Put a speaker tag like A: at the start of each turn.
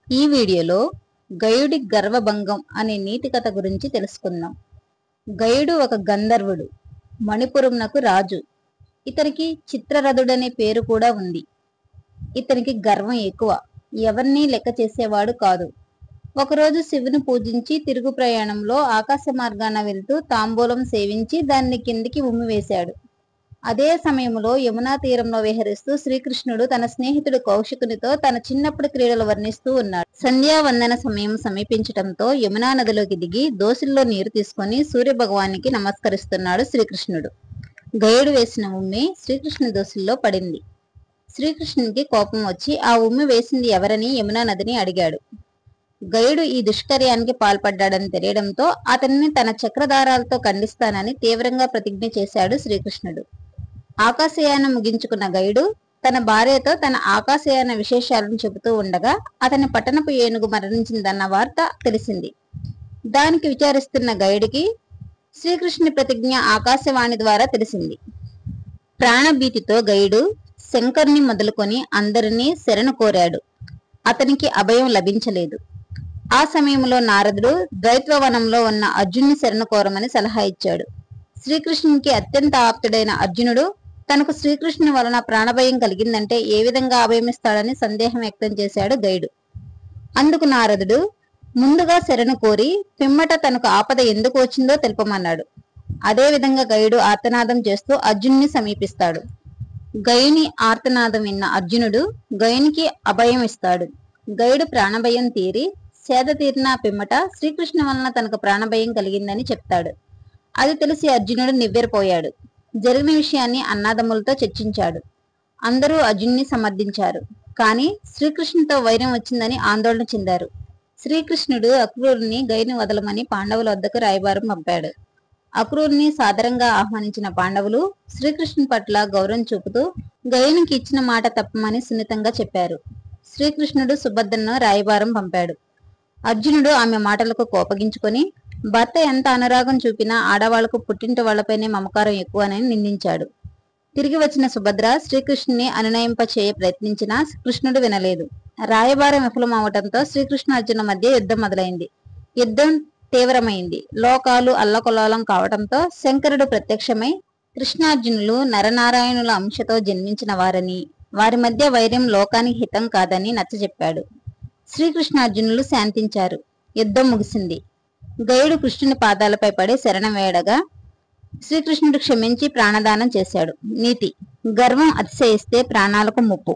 A: ఈ వీడియోలో గయుడి గర్వభంగం అనే నీతి కథ గురించి తెలుసుకుందాం. గయుడు ఒక గంధర్వుడు, మణిపురంనకు రాజు. ఇతనికి చిత్రరథుడనే పేరు కూడా ఉంది. ఇతనికి గర్వం ఎక్కువ, ఎవరినీ లెక్క చేసేవాడు కాదు. ఒకరోజు శివుని పూజించి తిరుగు ప్రయాణంలో ఆకాశ మార్గాన వెళ్తూ తాంబూలం సేవించి దాన్ని కిందికి ఉమ్మివేశాడు. అదే సమయంలో యమునా తీరంలో విహరిస్తూ శ్రీకృష్ణుడు తన స్నేహితుడు కౌశికునితో తన చిన్నప్పటి క్రీడలు వర్ణిస్తూ ఉన్నాడు. సంధ్యావందన సమయం సమీపించటంతో యమునా నదిలోకి దిగి దోసిల్లో నీరు తీసుకొని సూర్య భగవానికి నమస్కరిస్తున్నాడు శ్రీకృష్ణుడు. గయుడు వేసిన ఉమ్మి శ్రీకృష్ణ దోసిల్లో పడింది. శ్రీకృష్ణునికి కోపం వచ్చి ఆ ఉమ్మి వేసింది ఎవరని యమునా నదిని అడిగాడు. గయుడు ఈ దుష్కర్యానికి పాల్పడ్డాడని తెలియడంతో అతనిని తన చక్రధారాలతో ఖండిస్తానని తీవ్రంగా ప్రతిజ్ఞ చేశాడు శ్రీకృష్ణుడు. ఆకాశయానం ముగించుకున్న గయుడు తన భార్యతో తన ఆకాశయాన విశేషాలను చెబుతూ ఉండగా అతని పట్టణపు ఏనుగు మరణించిందన్న వార్త తెలిసింది. దానికి విచారిస్తున్న గయుడికి శ్రీకృష్ణుని ప్రతిజ్ఞ ఆకాశవాణి ద్వారా తెలిసింది. ప్రాణభీతితో గయుడు శంకరుని మొదలుకొని అందరినీ శరణు కోరాడు. అతనికి అభయం లభించలేదు. ఆ సమయంలో నారదుడు ద్వైత్వవనంలో ఉన్న అర్జునుని శరణు కోరమని సలహా ఇచ్చాడు. శ్రీకృష్ణునికి అత్యంత ఆప్తుడైన అర్జునుడు తనకు శ్రీకృష్ణుని వలన ప్రాణభయం కలిగిందంటే ఏ విధంగా అభయమిస్తాడని సందేహం వ్యక్తం చేశాడు గయుడు. అందుకు నారదుడు ముందుగా శరణు కోరి పిమ్మట తనకు ఆపద ఎందుకు వచ్చిందో తెలుపమన్నాడు. అదే విధంగా గయుడు ఆర్తనాదం చేస్తూ అర్జునుని సమీపిస్తాడు. గయుని ఆర్తనాదం విన్న అర్జునుడు గయునికి అభయం ఇస్తాడు. గయుడు ప్రాణభయం తీరి సేద తీరిన పిమ్మట శ్రీకృష్ణు వలన తనకు ప్రాణభయం కలిగిందని చెప్తాడు. అది తెలిసి అర్జునుడు నివ్వెరపోయాడు. జరిగిన విషయాన్ని అన్నాదమ్ములతో చర్చించాడు. అందరూ అర్జునుని సమర్థించారు. కానీ శ్రీకృష్ణుతో వైరం వచ్చిందని ఆందోళన చెందారు. శ్రీకృష్ణుడు అక్రూరుని గయుని వదలమని పాండవుల వద్దకు రాయబారం పంపాడు. అక్రూరుని సాదరంగా ఆహ్వానించిన పాండవులు శ్రీకృష్ణుని పట్ల గౌరవం చూపుతూ గయునికి ఇచ్చిన మాట తప్పమని సున్నితంగా చెప్పారు. శ్రీకృష్ణుడు సుభద్రను రాయబారం పంపాడు. అర్జునుడు ఆమె మాటలకు కోపగించుకొని భర్త ఎంత అనురాగం చూపినా ఆడవాళ్లకు పుట్టింటి వాళ్లపైనే మమకారం ఎక్కువనని నిందించాడు. తిరిగి వచ్చిన సుభద్ర శ్రీకృష్ణుని అనునయింప చేయ ప్రయత్నించినా కృష్ణుడు వినలేదు. రాయబారం విఫలమవటంతో శ్రీకృష్ణ అర్జునుల మధ్య యుద్ధం మొదలైంది. యుద్ధం తీవ్రమైంది. లోకాలు అల్లకొల్లాలం కావటంతో శంకరుడు ప్రత్యక్షమై కృష్ణార్జునులు నరనారాయణుల అంశతో జన్మించిన వారని, వారి మధ్య వైర్యం లోకానికి హితం కాదని నచ్చజెప్పాడు. శ్రీకృష్ణార్జునులు శాంతించారు. యుద్ధం ముగిసింది. గయుడు కృష్ణుని పాదాలపై పడి శరణం వేయడగా శ్రీకృష్ణుడు క్షమించి ప్రాణదానం చేశాడు. నీతి: గర్వం అతిశయిస్తే ప్రాణాలకు ముప్పు.